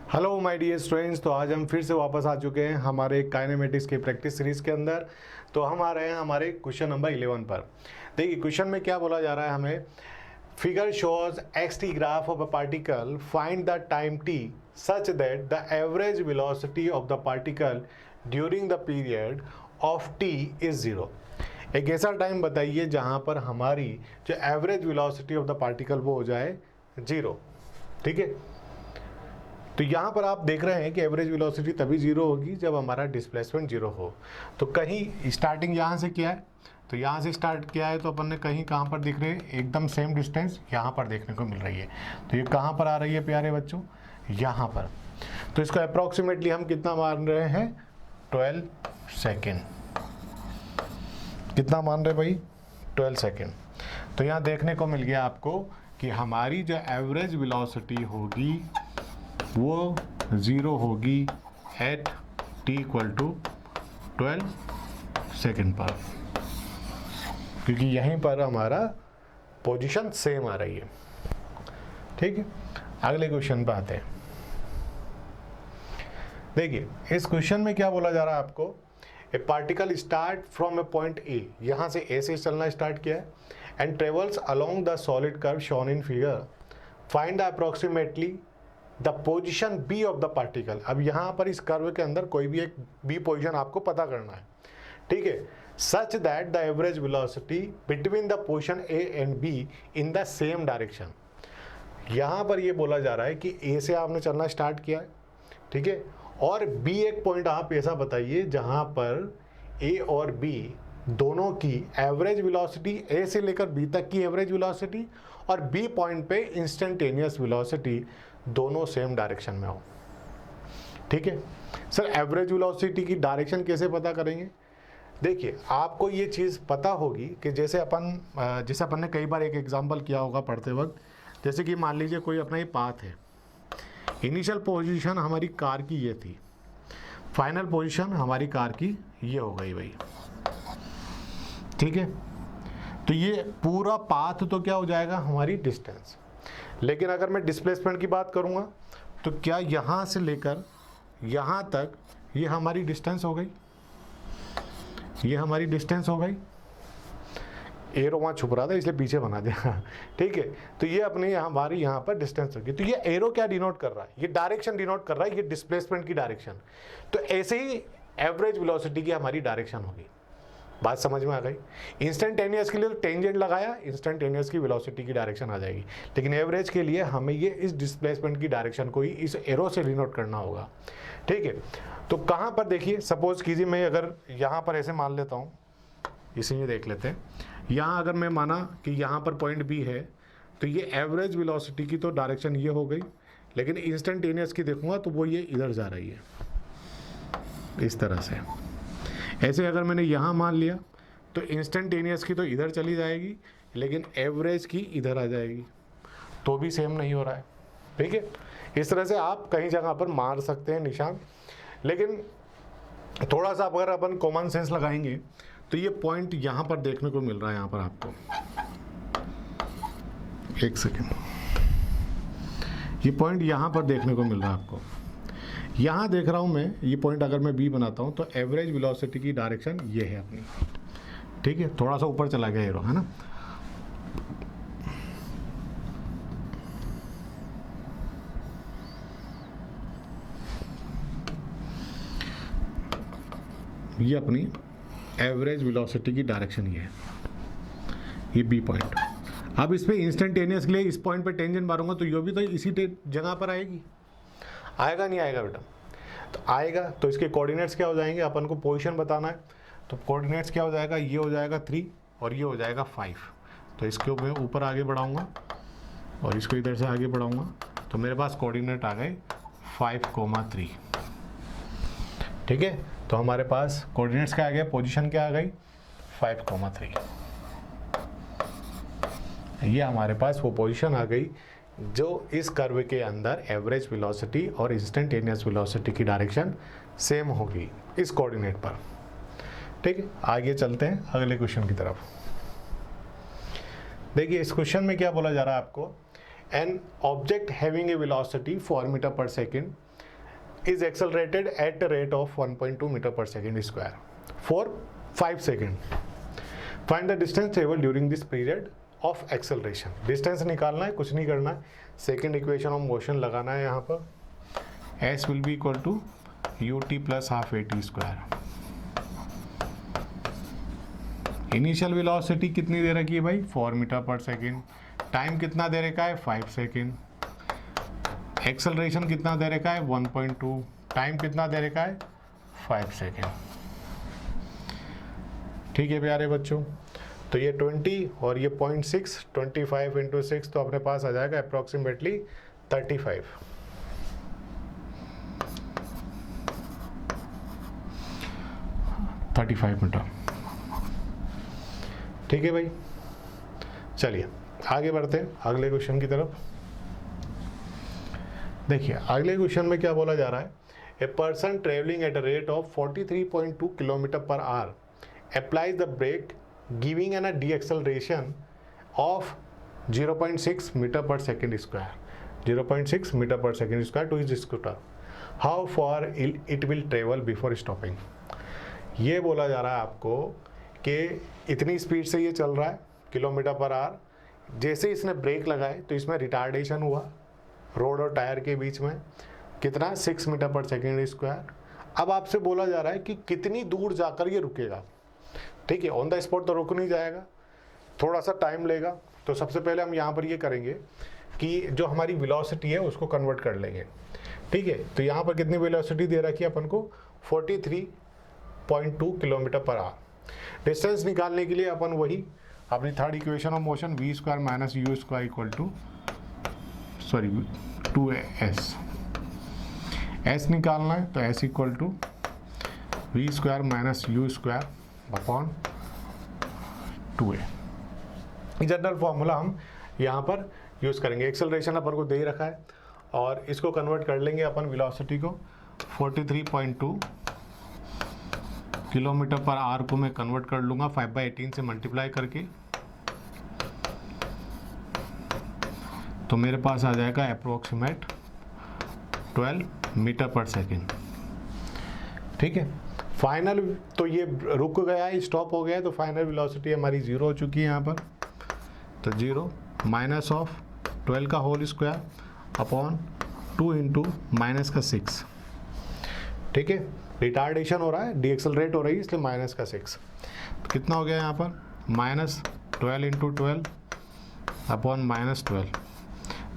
Hello my dear students. तो आज हम फिर से वापस आ चुके हैं हमारे काइनेमेटिक्स की प्रैक्टिस सीरीज के अंदर। तो हम आ रहे हैं हमारे क्वेश्चन नंबर 11 पर। देखिए क्वेश्चन में क्या बोला जा रहा है हमें, figure shows x T graph of a particle, find the time T such that the average velocity of the particle during the period of T is zero. एक ऐसा टाइम बताइए जहां पर हमारी जो average velocity of the particle वो हो जाए जीरो। ठीक है, तो यहाँ पर आप देख रहे हैं कि एवरेज वेलोसिटी तभी जीरो होगी जब हमारा डिस्प्लेसमेंट जीरो हो। तो कहीं स्टार्टिंग यहाँ से किया है, तो यहाँ से स्टार्ट किया है तो अपन ने कहीं कहाँ पर दिख रहे हैं, एकदम सेम डिस्टेंस यहाँ पर देखने को मिल रही है। तो ये कहाँ पर आ रही है प्यारे बच्चों, यहाँ पर। तो इसको अप्रॉक्सीमेटली हम कितना मान रहे हैं, 12 सेकेंड। कितना मान रहे भाई, 12 सेकेंड। तो यहाँ देखने को मिल गया आपको कि हमारी जो एवरेज वेलोसिटी होगी वो ज़ीरो होगी at T equal to 12 second पर, क्योंकि यहीं पर हमारा पोजीशन सेम आ रही है। ठीक है, अगले क्वेश्चन पे आते हैं। देखिए इस क्वेश्चन में क्या बोला जा रहा है आपको, a particle start from a point A, यहाँ से ए से चलना स्टार्ट किया है, and travels along the solid curve shown in figure, find the approximately the position B of the particle. अब यहाँ पर इस कर्व के अंदर कोई भी एक बी पोजिशन आपको पता करना है। ठीक है, such that the average velocity between the position A and be in the same direction. यहाँ पर ये बोला जा रहा है कि ए से आपने चलना स्टार्ट किया है, ठीक है, और बी एक पॉइंट आप ऐसा बताइए जहाँ पर ए और बी दोनों की एवरेज वेलोसिटी, ए से लेकर बी तक की एवरेज वेलोसिटी और बी पॉइंट पे इंस्टेंटेनियस वेलोसिटी दोनों सेम डायरेक्शन में हो। ठीक है सर, एवरेज वेलोसिटी की डायरेक्शन कैसे पता करेंगे? देखिए आपको ये चीज़ पता होगी कि जैसे अपन ने कई बार एक एग्जांपल किया होगा पढ़ते वक्त, जैसे कि मान लीजिए कोई अपना ये पाथ है, इनिशियल पोजीशन हमारी कार की ये थी, फाइनल पोजीशन हमारी कार की ये हो गई भाई। ठीक है, तो ये पूरा पाथ तो क्या हो जाएगा, हमारी डिस्टेंस। लेकिन अगर मैं डिस्प्लेसमेंट की बात करूँगा तो क्या यहाँ से लेकर यहाँ तक ये हमारी डिस्टेंस हो गई, ये हमारी डिस्टेंस हो गई। एरो वहाँ छुप रहा था इसलिए पीछे बना दिया। ठीक है, तो ये अपनी हमारी यहाँ पर डिस्टेंस होगी। तो ये एरो क्या डिनोट कर रहा है, ये डायरेक्शन डिनोट कर रहा है, ये डिस्प्लेसमेंट की डायरेक्शन। तो ऐसे ही एवरेज वेलोसिटी की हमारी डायरेक्शन होगी। बात समझ में आ गई? इंस्टेंटेनियस के लिए तो टेंजेंट लगाया, इंस्टेंटेनियस की वेलोसिटी की डायरेक्शन आ जाएगी, लेकिन एवरेज के लिए हमें ये इस डिस्प्लेसमेंट की डायरेक्शन को ही इस एरो से डिनोट करना होगा। ठीक है, तो कहाँ पर देखिए, सपोज कीजिए मैं अगर यहाँ पर ऐसे मान लेता हूँ, इसे ये देख लेते हैं। यहाँ अगर मैं माना कि यहाँ पर पॉइंट बी है, तो ये एवरेज वेलोसिटी की तो डायरेक्शन ये हो गई, लेकिन इंस्टेंटेनियस की देखूँगा तो वो ये इधर जा रही है इस तरह से। ऐसे अगर मैंने यहाँ मान लिया तो इंस्टेंटेनियस की तो इधर चली जाएगी, लेकिन एवरेज की इधर आ जाएगी, तो भी सेम नहीं हो रहा है। ठीक है, इस तरह से आप कहीं जगह पर मार सकते हैं निशान, लेकिन थोड़ा सा अगर अपन कॉमन सेंस लगाएंगे तो ये पॉइंट यहाँ पर देखने को मिल रहा है। यहाँ पर आपको एक सेकेंड, ये पॉइंट यहाँ पर देखने को मिल रहा है आपको, यहाँ देख रहा हूँ मैं ये पॉइंट। अगर मैं बी बनाता हूँ तो एवरेज वेलोसिटी की डायरेक्शन ये है अपनी। ठीक है, थोड़ा सा ऊपर चला गया एरो, है ना। ये अपनी एवरेज वेलोसिटी की डायरेक्शन ये है, ये बी पॉइंट। अब इस पे इंस्टेंटेनियस के लिए इस पॉइंट पे टेंजेंट मारूंगा तो ये भी तो इसी जगह पर आएगी। आएगा नहीं आएगा बेटा? तो आएगा, तो इसके कोऑर्डिनेट्स क्या हो जाएंगे, अपन को पोजीशन बताना है तो कोऑर्डिनेट्स क्या हो जाएगा, ये हो जाएगा 3 और ये हो जाएगा 5। तो इसके मैं ऊपर आगे बढ़ाऊंगा और इसको इधर से आगे बढ़ाऊंगा, तो मेरे पास कोऑर्डिनेट आ गए 5,3। ठीक है, तो हमारे पास कोऑर्डिनेट्स क्या आ गया, पोजीशन क्या आ गई 5,3। ये हमारे पास वो पोजीशन आ गई जो इस कर्व के अंदर एवरेज वेलोसिटी और इंस्टेंटेनियस वेलोसिटी की डायरेक्शन सेम होगी इस कोऑर्डिनेट पर। ठीक है, आगे चलते हैं अगले क्वेश्चन की तरफ। देखिए इस क्वेश्चन में क्या बोला जा रहा है आपको, an object having a velocity 4 metre per second is accelerated at a rate of 1.2 meter per second square for 5 seconds. Find the distance traveled during this period of acceleration. Distance निकालना है, कुछ नहीं करना है, सेकेंड इक्वेशन ऑफ मोशन लगाना है यहाँ पर. S will be equal to ut plus half at square. Initial velocity कितनी दे रखी है भाई? 4 मीटर पर सेकेंड. टाइम कितना दे रखा है? 5 सेकेंड. एक्सेलरेशन कितना दे रखा है? 1.2. टाइम कितना दे रखा है? 5 सेकेंड. ठीक है प्यारे बच्चों, तो ये 20 और ये 0.6, 25 इंटू 6 तो अपने पास आ जाएगा अप्रोक्सीमेटली 35. मीटर. ठीक है भाई, चलिए आगे बढ़ते हैं अगले क्वेश्चन की तरफ. देखिए अगले क्वेश्चन में क्या बोला जा रहा है? A person travelling at a rate of 43.2 kilometre per hour applies the brake giving an a deceleration of 0.6 metre per second square. 0.6 metre per second square to his scooter. How far it will travel before stopping. ये बोला जा रहा है आपको कि इतनी speed से ये चल रहा है किलोमीटर पर आवर. जैसे इसने ब्रेक लगाए तो इसमें रिटार्डेशन हुआ रोड और टायर के बीच में. कितना? 6 मीटर पर सेकेंड स्क्वायर. अब आपसे बोला जा रहा है कि कितनी दूर जाकर ये रुकेगा. ठीक है, ऑन द स्पॉट तो रुक नहीं जाएगा, थोड़ा सा टाइम लेगा. तो सबसे पहले हम यहाँ पर ये करेंगे कि जो हमारी वेलोसिटी है उसको कन्वर्ट कर लेंगे. ठीक है, तो यहाँ पर कितनी वेलोसिटी दे रखी है अपन को? 43.2 किलोमीटर पर आवर. डिस्टेंस निकालने के लिए अपन वही अपनी third equation of motion v square minus you square equal to 2s. s निकालना है तो s equal to V square minus you square upon 2a. General formula हम यहाँ पर यूज़ करेंगे. एक्सेलरेशन अपन को दे रखा है और इसको कन्वर्ट कर लेंगे अपन वेलोसिटी को. 43.2 किलोमीटर पर आवर को मैं कन्वर्ट कर लूँगा 5/18 से मल्टीप्लाई करके. तो मेरे पास आ जाएगा अप्रोक्सीमेट 12 मीटर पर सेकेंड. ठीक है, फाइनल तो ये रुक गया है, स्टॉप हो गया है, तो फाइनल वेलोसिटी हमारी 0 हो चुकी है यहाँ पर. तो 0 माइनस ऑफ 12 का whole square upon 2 into minus का 6. ठीक है, रिटार्डेशन हो रहा है, डीएक्सेलरेट हो रही है, इसलिए माइनस का 6. तो कितना हो गया यहाँ पर? Minus 12 into 12 upon minus 12.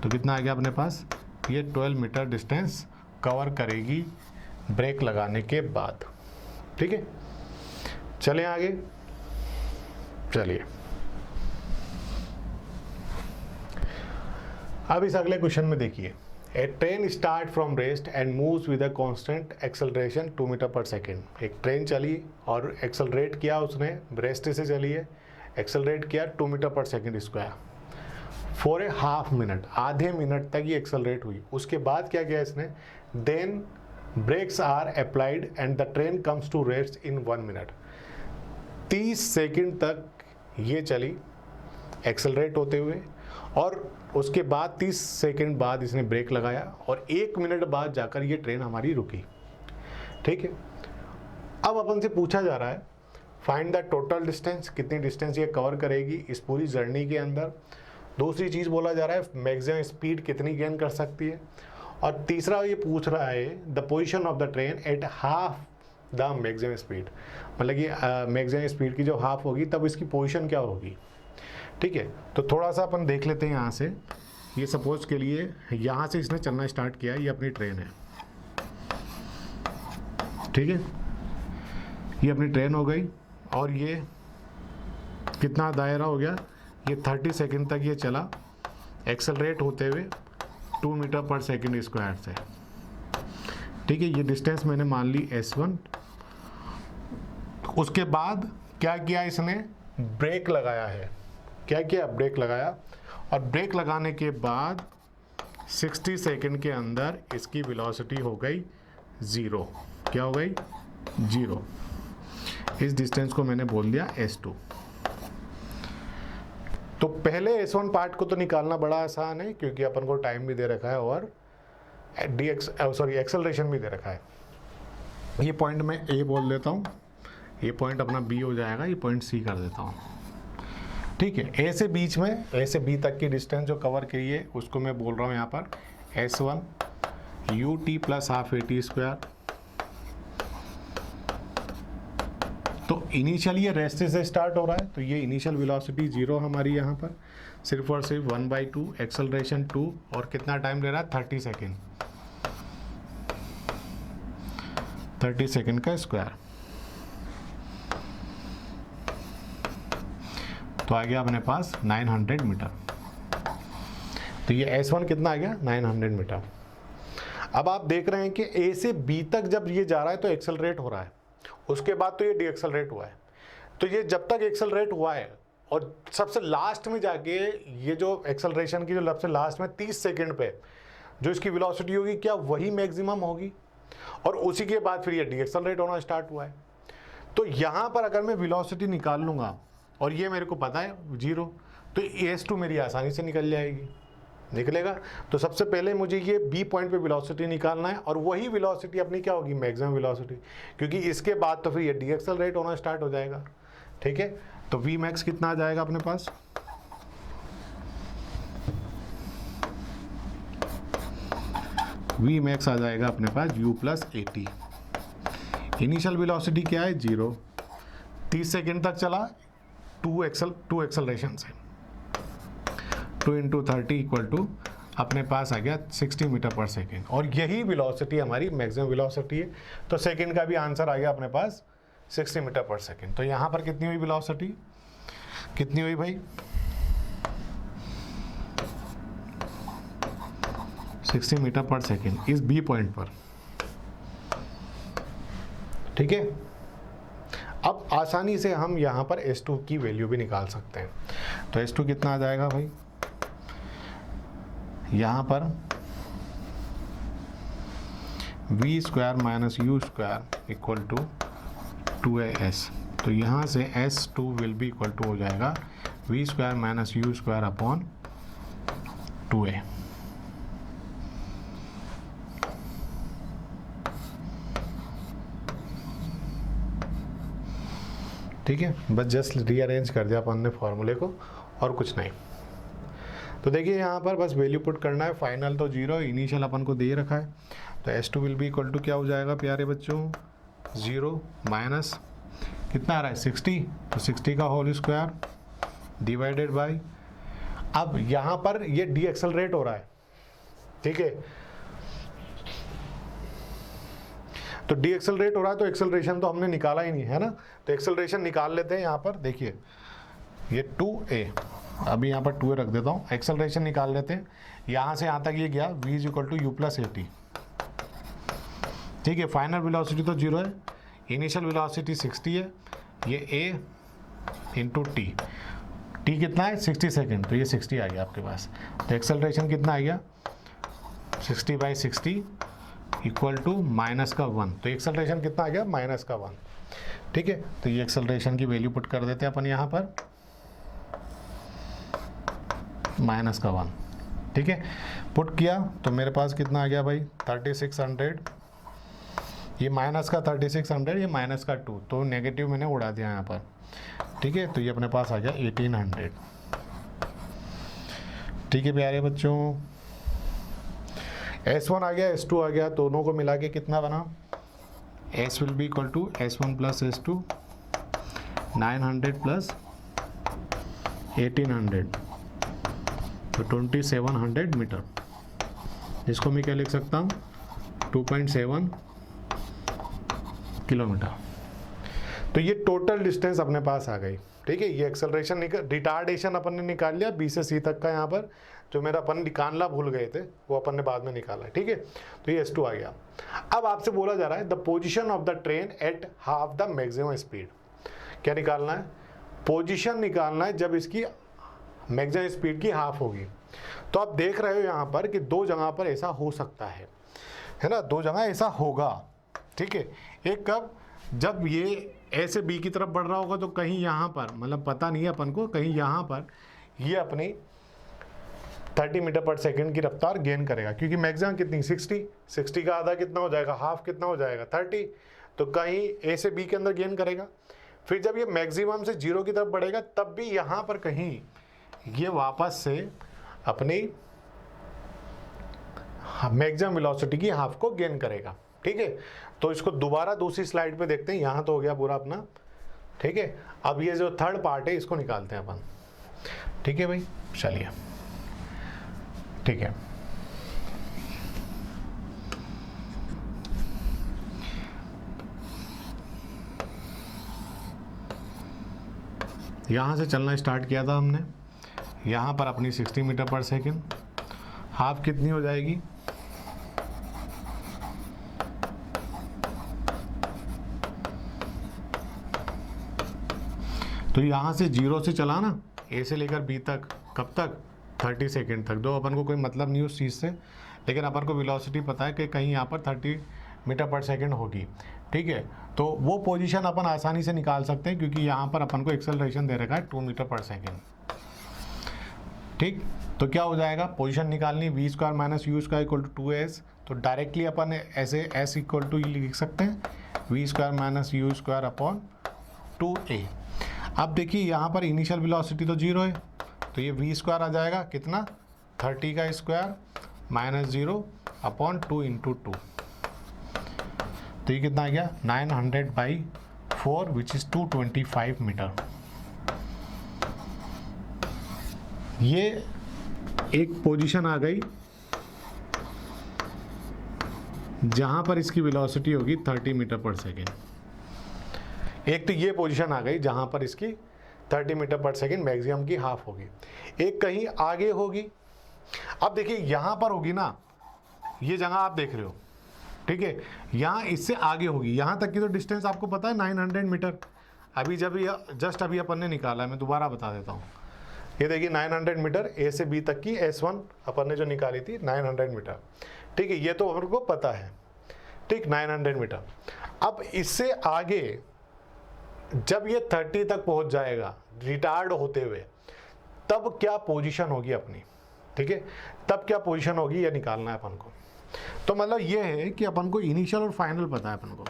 तो कितना आ गया अपने पास? ये 12 मीटर डिस्टेंस कवर करेगी ब्रेक लगाने के बाद. ठीक है, चलें आगे. चलिए अब इस अगले क्वेश्चन में देखिए. A train start from rest and moves with a constant acceleration 2 metre per second. एक ट्रेन चली और एक्सेलरेट किया उसने, रेस्ट से चली है, एक्सेलरेट किया 2 metre per second square for a half minute. आधे मिनट तक ये एक्सेलरेट हुई. उसके बाद क्या किया इसने? Then brakes are applied and the train comes to rest in 1 minute. 30 second तक ये चली एक्सेलरेट होते हुए और उसके बाद 30 सेकेंड बाद इसने ब्रेक लगाया और 1 मिनट बाद जाकर ये ट्रेन हमारी रुकी. ठीक है, अब अपन से पूछा जा रहा है फाइंड द टोटल डिस्टेंस. कितनी डिस्टेंस ये कवर करेगी इस पूरी जर्नी के अंदर. दूसरी चीज़ बोला जा रहा है मैक्सिमम स्पीड कितनी गेन कर सकती है. और तीसरा ये पूछ रहा है the position of the train at half the maximum speed. मतलब कि मैक्सिमम स्पीड की जो हाफ होगी तब इसकी पोजीशन क्या होगी. ठीक है, तो थोड़ा सा अपन देख लेते हैं यहाँ से. ये सपोज के लिए यहाँ से इसने चलना स्टार्ट किया, ये अपनी ट्रेन है. ठीक है, ये अपनी ट्रेन हो गई और ये कितना दायरा हो गया? ये 30 सेकेंड तक ये चला एक्सेलरेट होते हुए 2 मीटर पर सेकेंड स्क्वायर से. ठीक है, ये डिस्टेंस मैंने मान ली S1. उसके बाद क्या किया इसने? ब्रेक लगाया है. क्या किया? ब्रेक लगाया और ब्रेक लगाने के बाद 60 सेकेंड के अंदर इसकी वेलोसिटी हो गई 0. क्या हो गई? 0. इस डिस्टेंस को मैंने बोल दिया S2. तो पहले S1 पार्ट को तो निकालना बड़ा आसान है क्योंकि अपन को टाइम भी दे रखा है और एक्सेलरेशन भी दे रखा है। ये पॉइंट मैं ए बोल देता हूँ, ये पॉइंट अपना बी हो जाएगा, ये पॉइंट सी कर देता हूँ। ठीक है, ए से बीच में, ए से बी तक की डिस्टेंस जो कवर करी है उसको मैं बोल रहा हूँ यहाँ पर S1 ut plus half AT square. तो इनिशियल ये रेस्ट से स्टार्ट हो रहा है, तो ये इनिशियल वेलोसिटी 0 हमारी यहाँ पर, सिर्फ और सिर्फ 1/2, एक्सेलरेशन 2, और कितना टाइम ले रहा है 30 सेकेंड, 30 सेकेंड का स्क्वायर। तो आ गया अपने पास 900 मीटर। तो ये S1 कितना आ गया 900 मीटर। अब आप देख रहे हैं कि A से B तक जब ये जा रहा है तो एक्सेलरेट हो रहा है, उसके बाद तो ये डीएक्सेलरेट हुआ है। तो ये जब तक एक्सेलरेट हुआ है और सबसे लास्ट में जाके ये जो एक्सेलरेशन की जो सबसे लास्ट में 30 सेकंड पे जो इसकी वेलोसिटी होगी, क्या वही मैक्सिमम होगी, और उसी के बाद फिर ये डीएक्सेलरेट होना स्टार्ट हुआ है। तो यहाँ पर अगर मैं वेलोसिटी निकाल लूँगा और ये मेरे को पता है 0, तो S2 मेरी आसानी से निकल जाएगी, निकलेगा। तो सबसे पहले मुझे ये बी पॉइंट पे वेलोसिटी निकालना है, और वही वेलोसिटी अपनी क्या होगी मैक्सिमम वेलोसिटी, क्योंकि इसके बाद तो फिर ये डीएक्सेलरेट होना स्टार्ट हो जाएगा। ठीक है, तो वी मैक्स कितना आ जाएगा अपने पास, वी मैक्स आ जाएगा अपने पास u plus AT। Initial velocity क्या है 0, 30 सेकेंड तक चला, 2 एक्सेलरेशन से, 2 × 30 इक्वल टू अपने पास आ गया 60 मीटर पर सेकेंड, और यही वेलोसिटी हमारी मैक्सिमम वेलोसिटी है। तो सेकेंड का भी आंसर आ गया अपने पास 60 मीटर पर सेकेंड। तो यहाँ पर कितनी हुई वेलोसिटी, कितनी हुई भाई 60 मीटर पर सेकेंड इस बी पॉइंट पर। ठीक है, अब आसानी से हम यहाँ पर S2 की वैल्यू भी निकाल सकते हैं। तो S2 कितना आ जाएगा भाई, यहाँ पर v square minus u square equal to 2as। तो यहाँ से S2 will be equal to हो जाएगा v square minus u square upon 2a। ठीक है, बस जस्ट रीअरेंज कर दिया अपन ने फॉर्मूले को, और कुछ नहीं। तो देखिए यहाँ पर बस वैल्यू पुट करना है, फाइनल तो 0, इनिशियल अपन को दे रखा है। तो S2 will be equal to क्या हो जाएगा प्यारे बच्चों 0 माइनस कितना आ रहा है 60, तो 60 का होल स्क्वायर डिवाइडेड बाय, अब यहाँ पर ये डीएक्सेलरेट हो रहा है। ठीक है, तो डीएक्सेलरेट हो रहा है, तो एक्सेलरेशन तो हमने निकाला ही नहीं है ना, तो एक्सेलरेशन निकाल लेते हैं। यहाँ पर देखिए ये 2a, अभी यहाँ पर 2a रख देता हूँ, एक्सेलरेशन निकाल लेते हैं। यहाँ से यहाँ तक ये गया v is equal to u plus AT। ठीक है, फाइनल वेलोसिटी तो 0 है, इनिशियल वेलोसिटी 60 है, ये a इंटू t, t कितना है 60 सेकेंड, तो ये 60 आ गया आपके पास। तो एक्सेलरेशन कितना आ गया 60/60 इक्वल टू माइनस का 1, तो एक्सेलरेशन कितना आ गया माइनस का 1। ठीक है, तो ये एक्सेलरेशन की वैल्यू पुट कर देते हैं अपन यहाँ पर माइनस का 1। ठीक है, पुट किया तो मेरे पास कितना आ गया भाई 3600, ये माइनस का 3600, ये माइनस का 2, तो नेगेटिव मैंने उड़ा दिया यहाँ पर। ठीक है, तो ये अपने पास आ गया 1800। ठीक है प्यारे बच्चों, S1 आ गया, S2 आ गया, दोनों को मिला के कितना बना, S will be equal to S1 plus S2 900 plus 1800, तो 2700 मीटर। इसको मैं क्या लिख सकता हूँ 2.7 किलोमीटर। तो ये टोटल डिस्टेंस अपने पास आ गई। ठीक है, ये एक्सेलरेशन रिटार्डेशन अपन ने निकाल लिया B से C तक का, यहाँ पर जो मेरा अपन निकालना भूल गए थे वो अपन ने बाद में निकाला। ठीक है, तो ये S2 आ गया। अब आपसे बोला जा रहा है the position of the train at half the maximum speed. क्या निकालना है, पोजीशन निकालना है जब इसकी मैक्सिमम स्पीड की हाफ होगी। तो आप देख रहे हो यहाँ पर कि दो जगह पर ऐसा हो सकता है ना, दो जगह ऐसा होगा। ठीक है, एक कब, जब ये ऐसे बी की तरफ बढ़ रहा होगा तो कहीं यहाँ पर, मतलब पता नहीं है अपन को, कहीं यहाँ पर ये अपनी 30 मीटर पर सेकंड की रफ्तार गेन करेगा, क्योंकि मैक्सिमम कितनी 60 का आधा कितना हो जाएगा, हाफ कितना हो जाएगा 30, तो कहीं ए से बी के अंदर गेन करेगा। फिर जब ये मैक्सिमम से 0 की तरफ बढ़ेगा तब भी यहाँ पर कहीं ये वापस से अपनी मैक्सिमम वेलोसिटी की हाफ को गेन करेगा। ठीक है, तो इसको दोबारा दूसरी स्लाइड पे देखते हैं। यहाँ तो हो गया पूरा अपना। ठीक है, अब ये जो थर्ड पार्ट है इसको निकालते हैं अपन। ठीक है भाई, चलिए ठीक है। यहाँ से चलना स्टार्ट किया था हमने, यहाँ पर अपनी 60 मीटर पर सेकेंड, हाफ कितनी हो जाएगी, तो यहाँ से 0 से चला ना ए से लेकर बी तक, कब तक 30 सेकेंड तक। दो अपन को कोई मतलब नहीं उस चीज़ से, लेकिन अपन को वेलोसिटी पता है कि कहीं यहाँ पर 30 मीटर पर सेकेंड होगी। ठीक है, तो वो पोजीशन अपन आसानी से निकाल सकते हैं, क्योंकि यहाँ पर अपन को एक्सेलरेशन दे रखा है 2 मीटर पर सेकेंड। ठीक, तो क्या हो जाएगा, पोजीशन निकालनी V square minus you square equal to 2s, तो डायरेक्टली अपन ऐसे s इक्वल टू लिख सकते हैं V square minus you square upon 2a। अब देखिए यहाँ पर इनिशियल वेलोसिटी तो 0 है, तो ये वी स्क्वायर आ जाएगा कितना, 30 का स्क्वायर माइनस 0 अपॉन 2 इंटू 2, तो ये कितना आ गया 900/4 विच इज़ 225 मीटर। ये एक पोजीशन आ गई जहां पर इसकी वेलोसिटी होगी 30 मीटर पर सेकेंड। एक तो ये पोजीशन आ गई जहां पर इसकी 30 मीटर पर सेकेंड मैक्सिमम की हाफ होगी। एक कहीं आगे होगी, अब देखिए यहां पर होगी ना, ये जगह आप देख रहे हो। ठीक है, यहाँ इससे आगे होगी, यहाँ तक की तो डिस्टेंस आपको पता है 900 मीटर। अभी जब जस्ट अभी अपन ने निकाला है, मैं दोबारा बता देता हूँ। ये देखिए 900 मीटर ए से बी तक की S1 अपन ने जो निकाली थी 900 मीटर। ठीक है, ये तो अपन को पता है। ठीक, 900 मीटर। अब इससे आगे जब ये 30 तक पहुंच जाएगा रिटार्ड होते हुए, तब क्या पोजीशन होगी अपनी। ठीक है, तब क्या पोजीशन होगी ये निकालना है अपन को। तो मतलब ये है कि अपन को इनिशियल और फाइनल पता है अपन को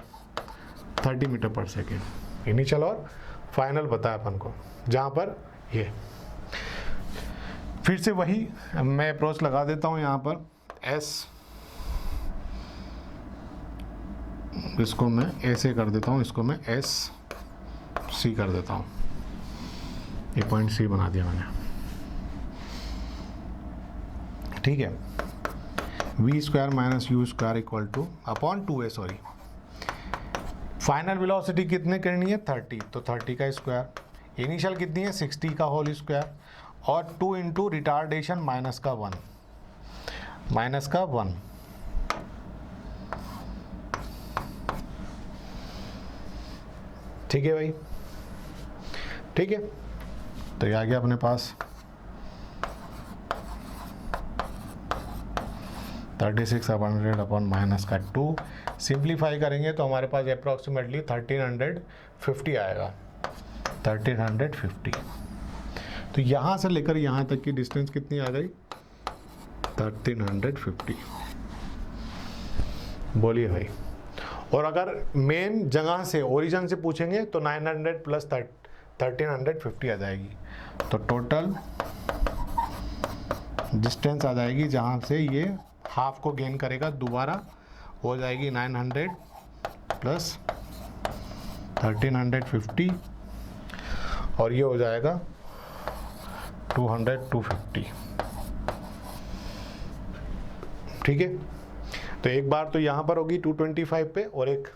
30 मीटर पर सेकेंड, इनिशियल और फाइनल पता है अपन को, जहाँ पर ये फिर से वही मैं अप्रोच लगा देता हूँ यहाँ पर S, इसको मैं ऐसे कर देता हूँ, इसको मैं SC कर देता हूँ, ये पॉइंट C बना दिया मैंने। ठीक है, v square minus you square equal to upon 2a, sorry final velocity कितने करनी है 30, तो 30 का स्क्वायर, इनिशियल कितनी है 60 का होल स्क्वायर, और 2 इंटू रिटार्डेशन माइनस का 1, ठीक है भाई। ठीक है, तो ये आ गया अपने पास 36/100 अपॉन माइनस का 2। सिंप्लीफाई करेंगे तो हमारे पास अप्रॉक्सीमेटली 1350 आएगा, 1350। तो यहाँ से लेकर यहाँ तक की डिस्टेंस कितनी आ गई 1350। बोलिए भाई। और अगर मेन जगह से ओरिजिन से पूछेंगे तो 900 प्लस 1350 आ जाएगी, तो टोटल डिस्टेंस आ जाएगी जहाँ से ये हाफ को गेन करेगा, दोबारा हो जाएगी 900 प्लस 1350, और ये हो जाएगा 250। ठीक है, तो एक बार तो यहाँ पर होगी 225 पे, और एक